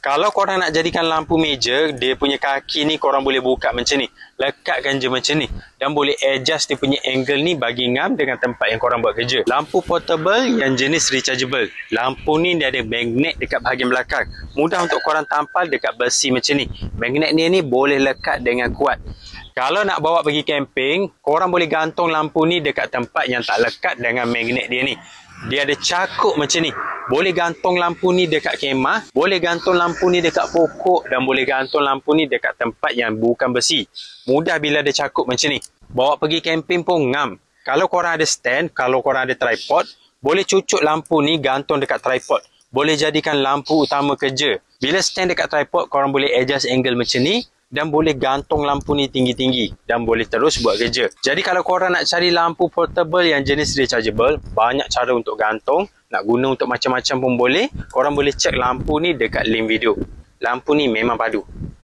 Kalau korang nak jadikan lampu meja, dia punya kaki ni korang boleh buka macam ni. Lekatkan je macam ni. Dan boleh adjust dia punya angle ni bagi ngam dengan tempat yang korang buat kerja. Lampu portable yang jenis rechargeable. Lampu ni dia ada magnet dekat bahagian belakang. Mudah untuk korang tampal dekat besi macam ni. Magnet ni boleh lekat dengan kuat. Kalau nak bawa pergi camping, korang boleh gantung lampu ni dekat tempat yang tak lekat dengan magnet dia ni. Dia ada cakup macam ni. Boleh gantung lampu ni dekat kemah, boleh gantung lampu ni dekat pokok dan boleh gantung lampu ni dekat tempat yang bukan besi. Mudah bila ada cakup macam ni. Bawa pergi camping pun ngam. Kalau korang ada stand, kalau korang ada tripod, boleh cucuk lampu ni gantung dekat tripod. Boleh jadikan lampu utama kerja. Bila stand dekat tripod, korang boleh adjust angle macam ni. Dan boleh gantung lampu ni tinggi-tinggi dan boleh terus buat kerja. Jadi kalau korang nak cari lampu portable yang jenis rechargeable, banyak cara untuk gantung. Nak guna untuk macam-macam pun boleh. Korang boleh cek lampu ni dekat link video. Lampu ni memang padu.